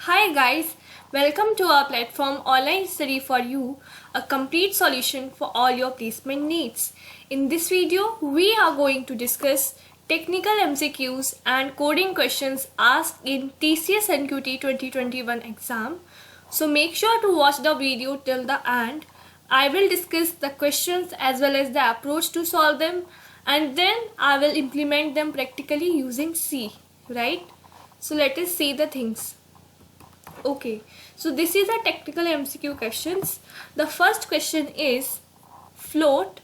Hi guys, welcome to our platform Online Study for You, a complete solution for all your placement needs. In this video, we are going to discuss technical MCQs and coding questions asked in TCS NQT 2021 exam. So make sure to watch the video till the end. I will discuss the questions as well as the approach to solve them, and then I will implement them practically using C, right? So let us see the things. Okay, so this is a technical MCQ questions. The first question is float.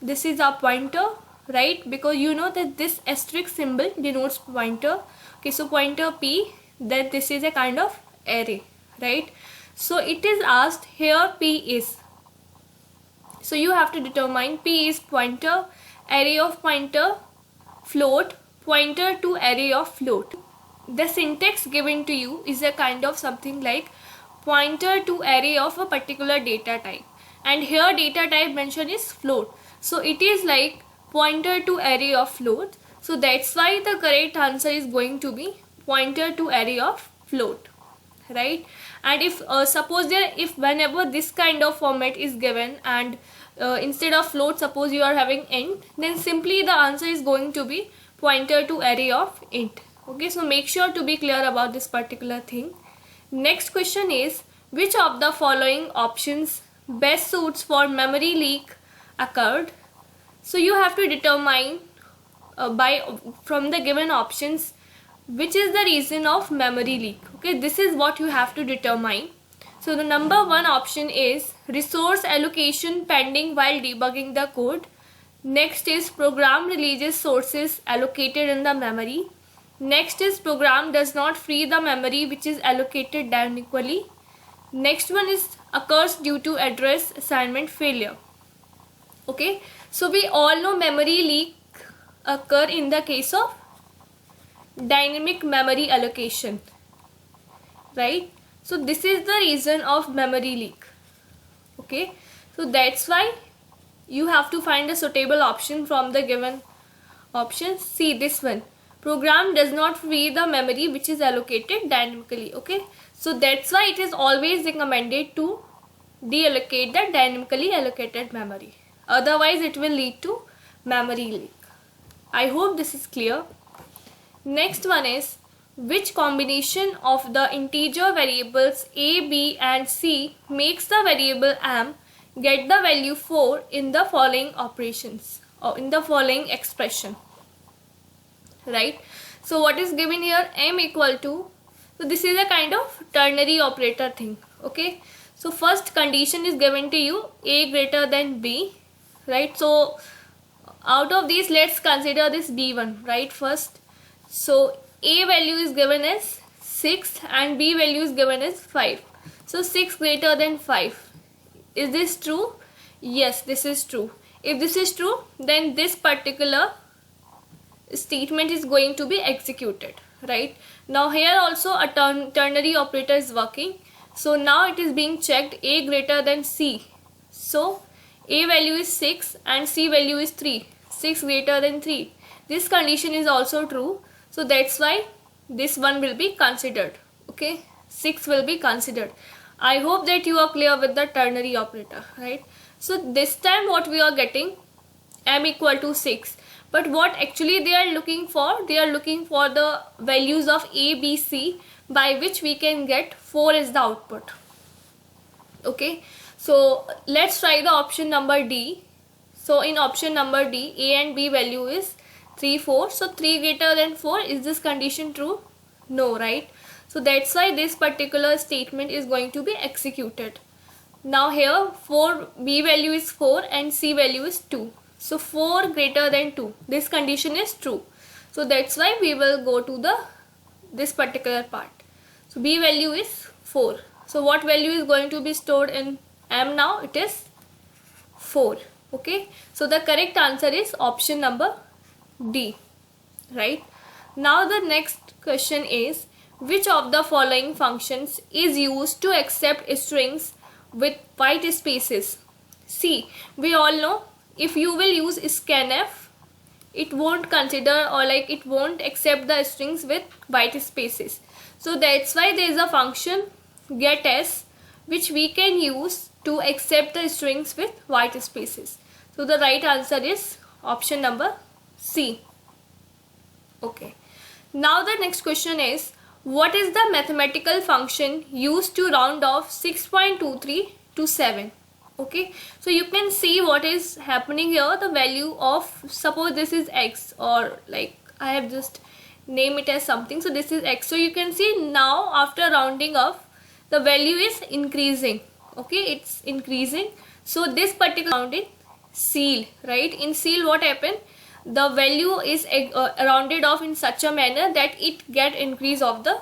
This is a pointer, right? Because you know that this asterisk symbol denotes pointer. Okay, so pointer P, then this is a kind of array, right? So it is asked here P is. So you have to determine P is pointer, array of pointer, float, pointer to array of float. The syntax given to you is a kind of something like pointer to array of a particular data type, and here data type mentioned is float, so it is like pointer to array of float. So that's why the correct answer is going to be pointer to array of float, right? And if suppose there, if whenever this kind of format is given and instead of float suppose you are having int, then simply the answer is going to be pointer to array of int. Okay, so make sure to be clear about this particular thing. Next question is, which of the following options best suits for memory leak occurred? So you have to determine from the given options which is the reason of memory leak. Okay, this is what you have to determine. So the number one option is resource allocation pending while debugging the code. Next is program releases sources allocated in the memory. Next is program does not free the memory which is allocated dynamically. Next one is occurs due to address assignment failure. Okay, so we all know memory leak occur in the case of dynamic memory allocation, right? So this is the reason of memory leak. Okay, so that's why you have to find a suitable option from the given options. See this one, program does not free the memory which is allocated dynamically. Okay, so that's why it is always recommended to deallocate the dynamically allocated memory, otherwise it will lead to memory leak. I hope this is clear. Next one is, which combination of the integer variables a, b and c makes the variable m get the value 4 in the following operations or in the following expression, right? So what is given here, m equal to, so this is a kind of ternary operator thing. Okay, so first condition is given to you, a greater than b, right? So out of these let's consider this b1, right, first. So a value is given as 6 and b value is given as 5. So 6 greater than 5. Is this true? Yes, this is true. If this is true, then this particular statement is going to be executed, right? Now here also a ternary operator is working. So now it is being checked, a greater than c. So a value is 6 and c value is 3. 6 greater than 3. This condition is also true. So that's why this one will be considered. Okay, 6 will be considered. I hope that you are clear with the ternary operator, right? So this time what we are getting, m equal to 6. But what actually they are looking for? They are looking for the values of a, b, c by which we can get 4 as the output. Okay, so let's try the option number D. So in option number D, a and b value is 3, 4. So 3 greater than 4, is this condition true? No, right? So that's why this particular statement is going to be executed. Now here 4, b value is 4 and c value is 2. So 4 greater than 2, this condition is true. So that's why we will go to this particular part. So b value is 4. So what value is going to be stored in m now? It is 4. Okay, so the correct answer is option number D, right? Now the next question is, which of the following functions is used to accept strings with white spaces? See, we all know if you will use scanf, it won't consider or like it won't accept the strings with white spaces. So that's why there is a function getS which we can use to accept the strings with white spaces. So the right answer is option number C. Okay. Now the next question is, what is the mathematical function used to round off 6.23 to 7? Okay, so you can see what is happening here. The value of, suppose this is x, or like I have just name it as something, so this is x. So you can see now after rounding off the value is increasing. Okay, it's increasing. So this particular round in ceil, right? In ceil what happened? The value is rounded off in such a manner that it get increase of the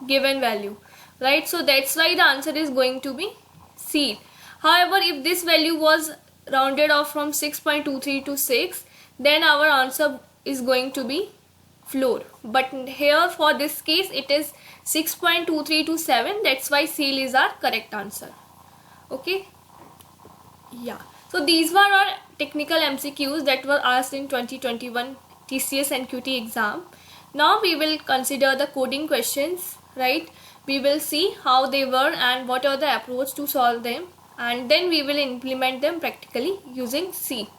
given value, right? So that's why the answer is going to be C. However, if this value was rounded off from 6.23 to 6, then our answer is going to be floor. But here for this case it is 6.23 to 7. That's why C is our correct answer. Okay. Yeah. So these were our technical MCQs that were asked in 2021 TCS NQT exam. Now we will consider the coding questions, right? We will see how they were and what are the approach to solve them, and then we will implement them practically using C.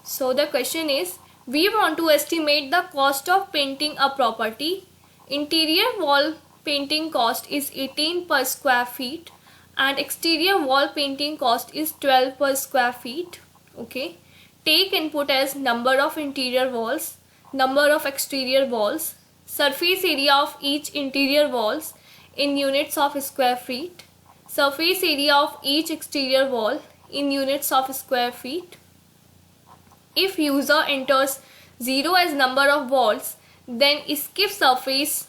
So the question is, we want to estimate the cost of painting a property. Interior wall painting cost is 18 per square feet and exterior wall painting cost is 12 per square feet. Okay, take input as number of interior walls, number of exterior walls, surface area of each interior walls in units of square feet, surface area of each exterior wall in units of square feet. If user enters 0 as number of walls, then skip surface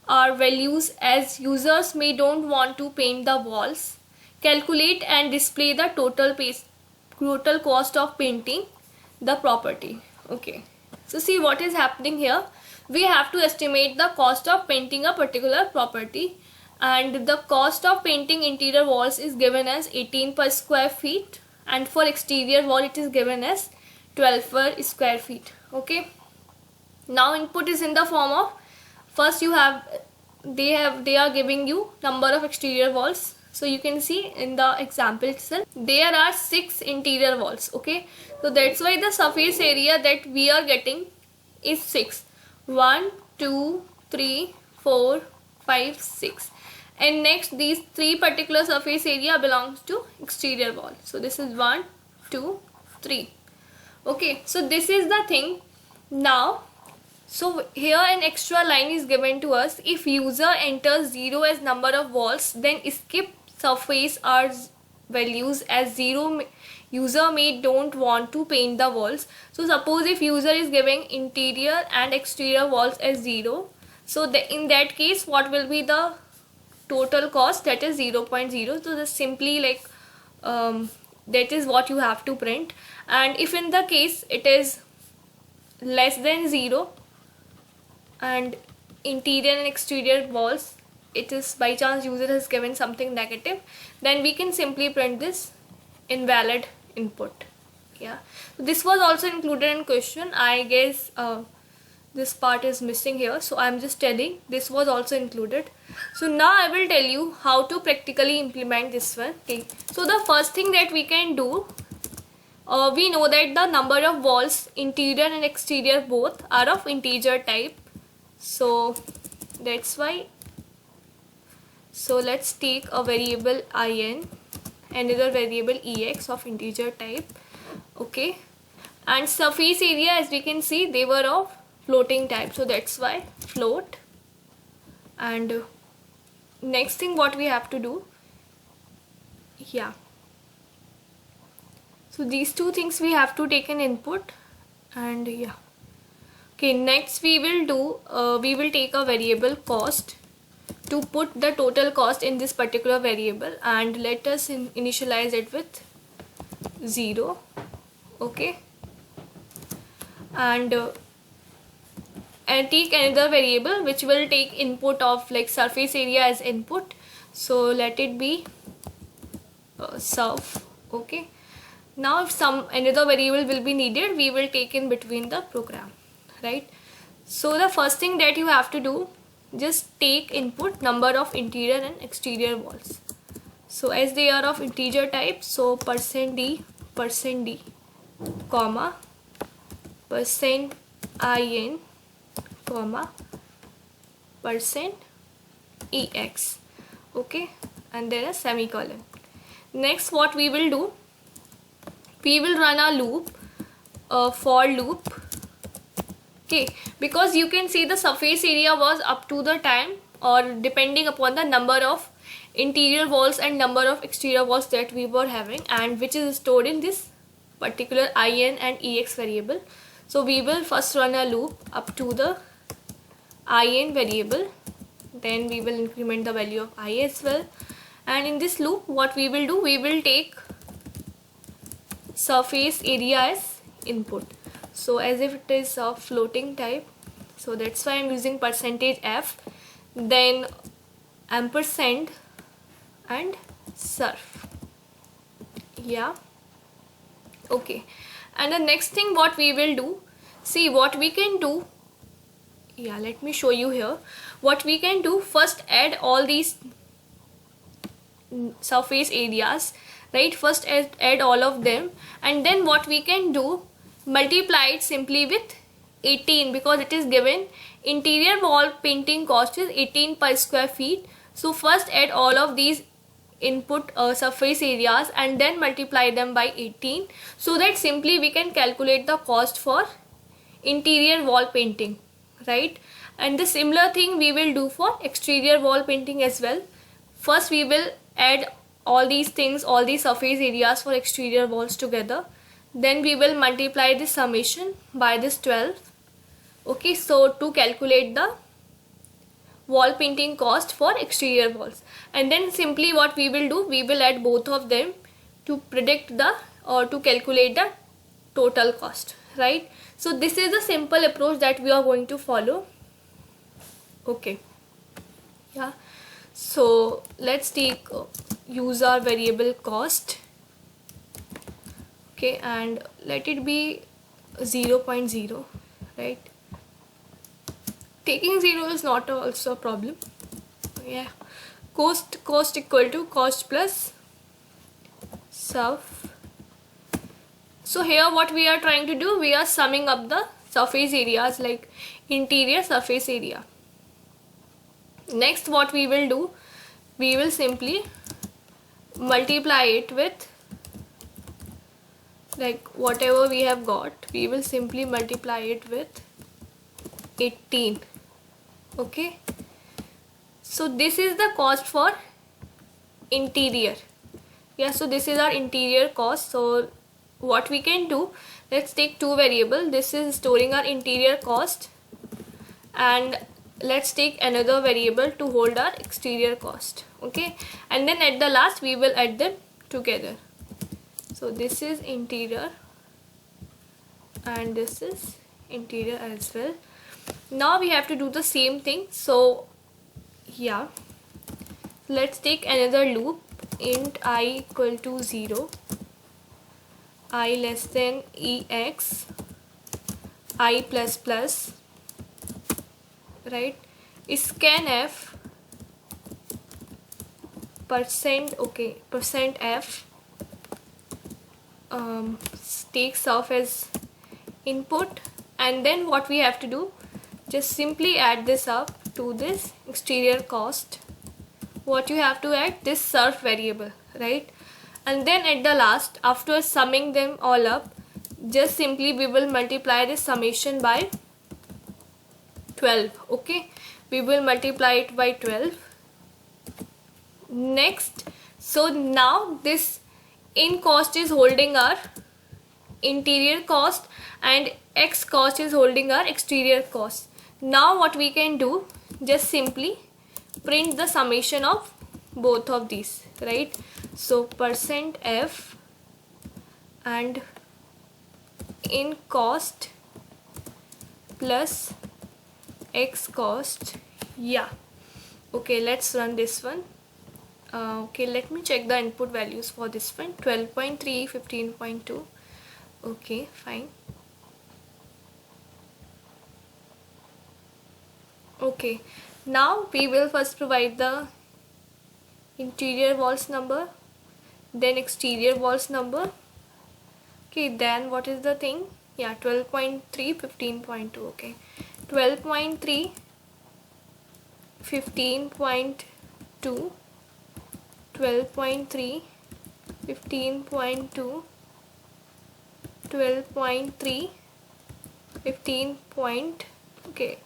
are values as users may don't want to paint the walls. Calculate and display the total cost of painting the property. Okay, so see what is happening here. We have to estimate the cost of painting a particular property, and the cost of painting interior walls is given as 18 per square feet, and for exterior wall it is given as 12 per square feet. Okay, now input is in the form of, first you have they are giving you number of exterior walls. So you can see in the example itself there are 6 interior walls. Okay, so that's why the surface area that we are getting is 6. 1 2 3 4 5 6, and next these 3 particular surface area belongs to exterior wall. So this is 1 2 3. Okay, so this is the thing. Now so here an extra line is given to us. If user enters 0 as number of walls, then skip surface are values as 0. User may don't want to paint the walls. So suppose if user is giving interior and exterior walls as 0, so in that case what will be the total cost? That is 0.0. So this simply like that is what you have to print. And if in the case it is less than 0 and interior and exterior walls, it is by chance user has given something negative, then we can simply print this invalid input. Yeah, so this was also included in question. I guess this part is missing here, so I'm just telling this was also included. So now I will tell you how to practically implement this one. Okay, so the first thing that we can do, we know that the number of walls interior and exterior both are of integer type. So that's why, so let's take a variable in, another variable ex of integer type. Okay, and surface area, as we can see, they were of floating type, so that's why float. And next thing what we have to do, yeah, so these two things we have to take an input. And yeah, okay, next we will do, we will take a variable cost to put the total cost in this particular variable, and let us initialize it with 0. Okay, and take another variable which will take input of like surface area as input, so let it be surf. Okay, now if another variable will be needed, we will take in between the program, right? So the first thing that you have to do, just take input number of interior and exterior walls. So as they are of integer type, so %d, comma, %in, comma, %ex. Okay, and then a semicolon. Next, what we will do, we will run a loop, a for loop. Okay, because you can see the surface area was up to the time or depending upon the number of interior walls and number of exterior walls that we were having, and which is stored in this particular in and ex variable. So we will first run a loop up to the in variable, then we will increment the value of I as well, and in this loop what we will do, we will take surface area as input. So as if it is a floating type, so that's why I'm using %f, then ampersand and surf. Yeah, okay. And the next thing what we will do, see what we can do. Yeah, let me show you here what we can do. First add all these surface areas, right? First add all of them, and then what we can do, multiply it simply with 18, because it is given interior wall painting cost is 18 per square feet. So first add all of these input surface areas and then multiply them by 18, so that simply we can calculate the cost for interior wall painting, right? And the similar thing we will do for exterior wall painting as well. First we will add all these things, all these surface areas for exterior walls together, then we will multiply this summation by this 12. Okay, so to calculate the wall painting cost for exterior walls, and then simply what we will do, we will add both of them to predict the or to calculate the total cost, right? So this is the simple approach that we are going to follow. Okay, yeah, so let's take use our variable cost. Okay, and let it be 0.0, right? Taking 0 is not also a problem. Yeah, cost equal to cost plus surf. So here what we are trying to do, we are summing up the surface areas, like interior surface area. Next what we will do, we will simply multiply it with, like whatever we have got, we will simply multiply it with 18. Okay, so this is the cost for interior. Yeah, so this is our interior cost. So what we can do, let's take two variables. This is storing our interior cost, and let's take another variable to hold our exterior cost. Okay, and then at the last we will add them together. So this is interior and this is interior as well. Now we have to do the same thing. So yeah, let's take another loop, int I equal to 0, I less than ex, I plus plus, right? Scanf %f takes off as input, and then what we have to do, just simply add this up to this exterior cost. What you have to add, this surf variable, right? And then at the last, after summing them all up, just simply we will multiply this summation by 12. Okay, we will multiply it by 12. Next, so now this in cost is holding our interior cost and x cost is holding our exterior cost. Now what we can do, just simply print the summation of both of these, right? So %f and in cost plus x cost. Yeah, okay, let's run this one. Okay, let me check the input values for this one. 12.3, 15.2. Okay, fine. Okay, Now we will first provide the interior walls number, then exterior walls number. Okay, then what is the thing? Yeah, 12.3, 15.2. Okay, 12.3, 15.2, 12.3, 15.2, 12.3, 15 point. Okay,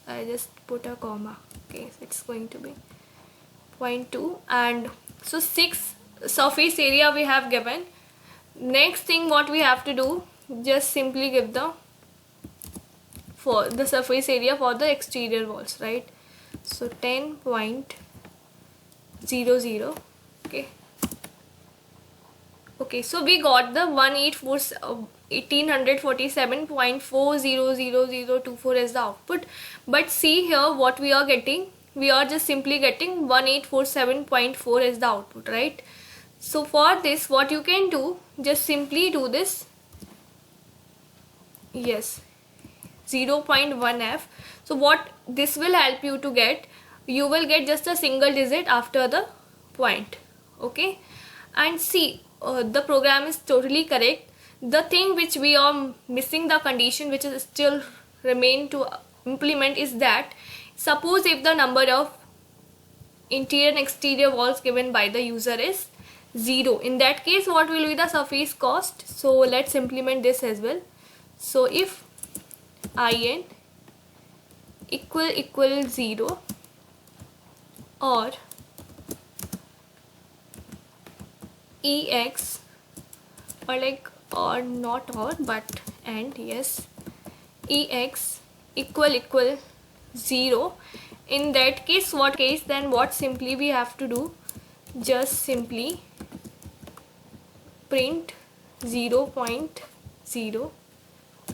I just put a comma. Okay, so it's going to be 0.2, and so 6 surface area we have given. Next thing what we have to do, just simply give the for the surface area for the exterior walls, right? So 10.00. Okay, so we got the 1847.400024 as the output, but see here what we are getting. We are just simply getting 1847.4 as the output, right? So for this, what you can do, just simply do this. Yes, 0.1f. So what this will help you to get, you will get just a single digit after the point. Okay, and see, the program is totally correct. The thing which we are missing, the condition which is still remain to implement, is that suppose if the number of interior and exterior walls given by the user is 0, in that case what will be the surface cost? So let's implement this as well. So if in equal 0, or ex, or like, or not or but and, yes, ex equal 0, in that case then what simply we have to do, just simply print 0.0,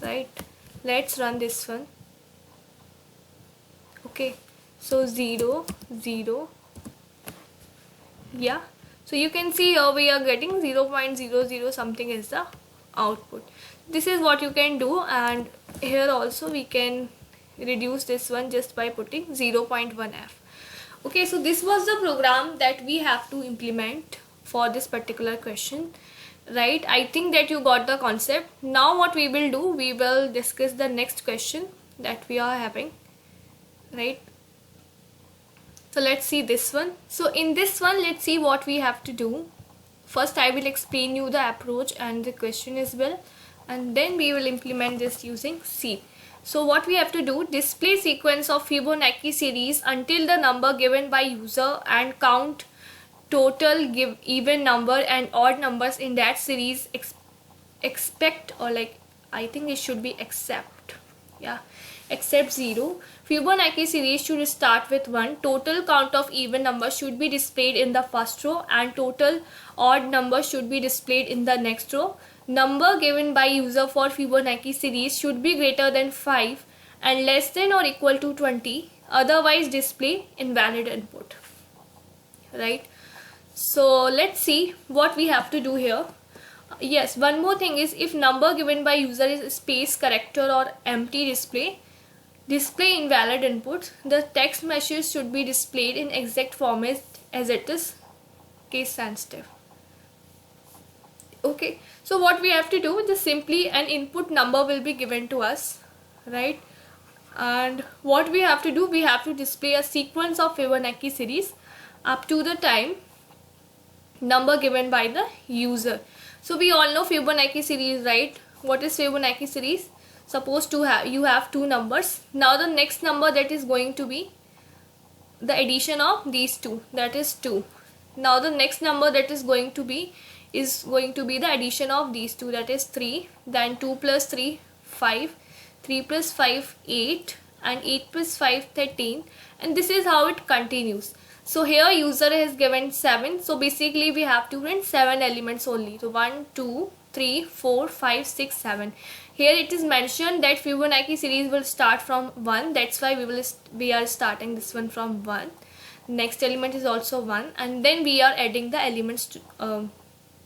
right? Let's run this one. Okay, so 0 0, yeah. So you can see here we are getting 0.00 something is the output. This is what you can do, and here also we can reduce this one just by putting 0.1f. Okay, so this was the program that we have to implement for this particular question, right? I think that you got the concept. Now what we will do, we will discuss the next question that we are having, right? So let's see this one. So in this one, let's see what we have to do. First I will explain you the approach and the question as well, and then we will implement this using C. So what we have to do, display sequence of Fibonacci series until the number given by user and count total give even number and odd numbers in that series expect, or like, I think it should be except, yeah, except 0. Fibonacci series should start with 1. Total count of even numbers should be displayed in the first row and total odd numbers should be displayed in the next row. Number given by user for Fibonacci series should be greater than 5 and less than or equal to 20, otherwise display invalid input, right? So let's see what we have to do here. Yes, one more thing is, if number given by user is space, character or empty, display invalid inputs. The text message should be displayed in exact format as it is case sensitive. Okay, so what we have to do, just simply an input number will be given to us, right? And what we have to do, we have to display a sequence of Fibonacci series up to the time number given by the user. So we all know Fibonacci series, right? What is Fibonacci series? Suppose you have two numbers. Now the next number that is going to be the addition of these two, that is 2. Now the next number that is going to be the addition of these two, that is 3. Then 2 plus 3 5, 3 plus 5 8, and 8 plus 5 13, and this is how it continues. So here user has given 7, so basically we have to print 7 elements only. So 1 2 3 4 5 6 7. Here it is mentioned that Fibonacci series will start from 1, that's why we are starting this one from 1. Next element is also 1, and then we are adding the elements to,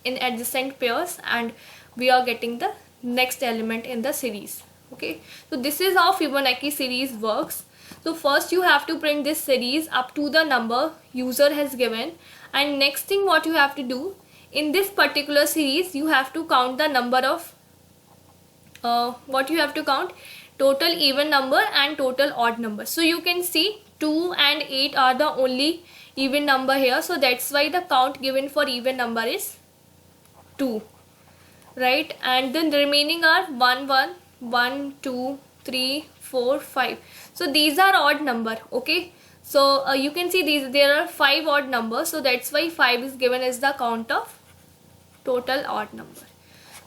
in adjacent pairs, and we are getting the next element in the series. Okay, so this is how Fibonacci series works. So first you have to print this series up to the number user has given, and next thing what you have to do, in this particular series you have to count the number of what you have to count, total even number and total odd number. So you can see 2 and 8 are the only even number here, so that's why the count given for even number is 2, right? And then the remaining are 1 1 1 2 3 4 5. So these are odd number. Okay, so you can see there are 5 odd numbers, so that's why 5 is given as the count of total odd number.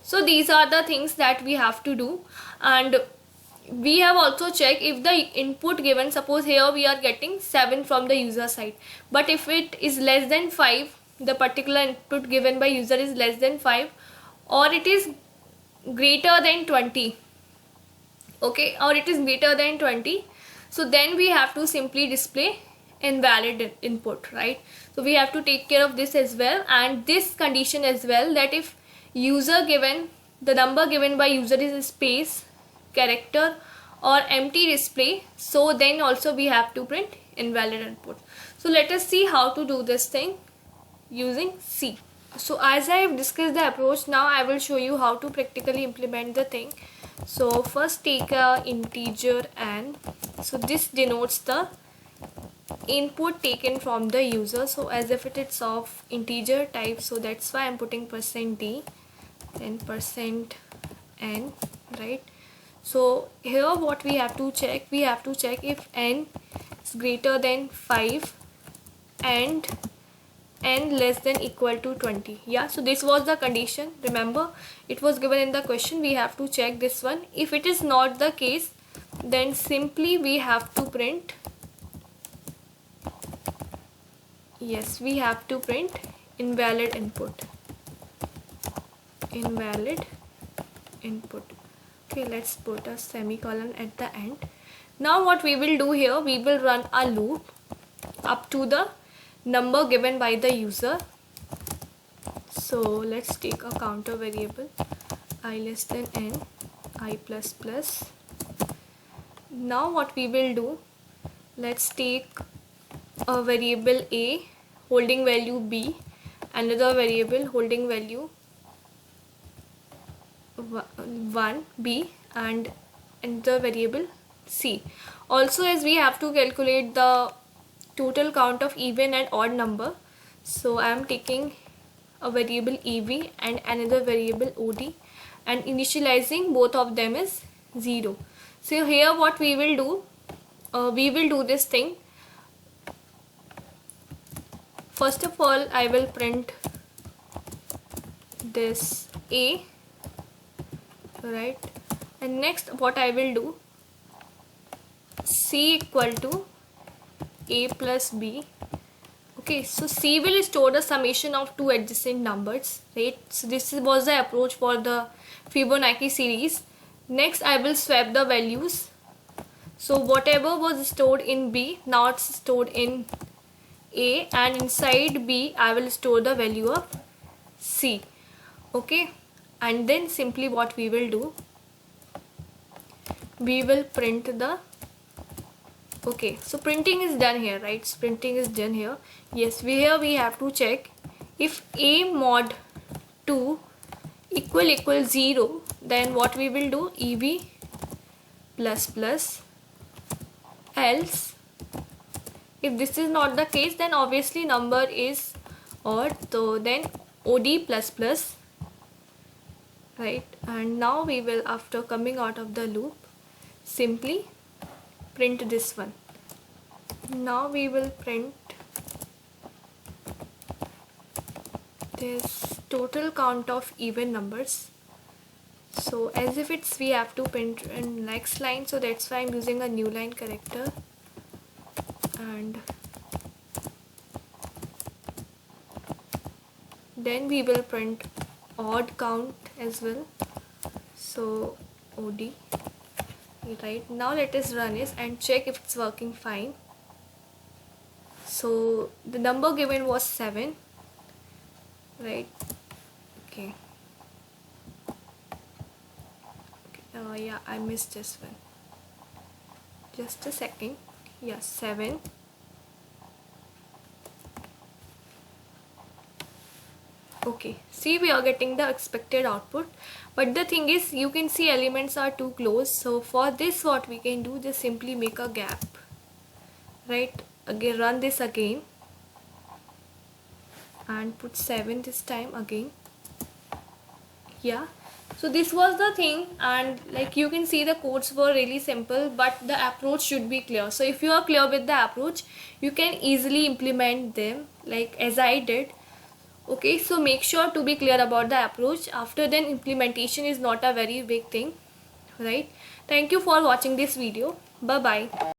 So these are the things that we have to do, and we have also checked if the input given, suppose here we are getting 7 from the user side, but if it is less than 5, the particular input given by user is less than 5, or it is greater than 20, okay, or it is greater than 20, so then we have to simply display invalid input, right? So we have to take care of this as well, and this condition as well, that if user given, the number given by user is space, character or empty display, so then also we have to print invalid input. So let us see how to do this thing using C. So as I have discussed the approach, now I will show you how to practically implement the thing. So first take a integer n. So this denotes the input taken from the user, so as if it is of integer type, so that's why I'm putting %d and %n, right? So here what we have to check, we have to check if n is greater than 5 and n less than equal to 20. Yeah, so this was the condition, remember it was given in the question. We have to check this one. If it is not the case, then simply we have to print, yes, we have to print invalid input, invalid input. Okay, let's put a semicolon at the end. Now what we will do here, we will run a loop up to the number given by the user. So let's take a counter variable I less than n, I plus plus. Now what we will do, let's take a variable a holding value b, another variable holding value 1 b, and another variable c. Also, as we have to calculate the total count of even and odd number, so I am taking a variable ev and another variable od, and initializing both of them is 0. So here what we will do this thing. First of all, I will print this a, right, and next what I will do, c equal to a plus b. Okay, so c will store the summation of two adjacent numbers, right? So this was the approach for the Fibonacci series. Next I will swap the values, so whatever was stored in b, now it's stored in a, and inside b I will store the value of c. Okay, and then simply what we will do, we will print the, okay, so printing is done here, right? So printing is done here. Yes, here we have to check if a mod 2 equal 0, then what we will do, ev plus plus, else if this is not the case, then obviously number is odd, so then od plus plus, right? And now we will, after coming out of the loop, simply print this one. Now we will print this total count of even numbers. So as if it's, we have to print in next line, so that's why I'm using a new line character, and then we will print odd count as well, so od, right? Now let us run this and check if it's working fine. So the number given was 7, right? Okay, yeah, I missed this one, just a second. Yeah, 7. Okay, see, we are getting the expected output, but the thing is you can see elements are too close. So for this, what we can do, just simply make a gap, right? Again, run this again and put 7 this time again. Yeah, so this was the thing, and like you can see the codes were really simple, but the approach should be clear. So if you are clear with the approach, you can easily implement them like as I did. Okay, so make sure to be clear about the approach. After then, implementation is not a very big thing, right? Thank you for watching this video. Bye bye.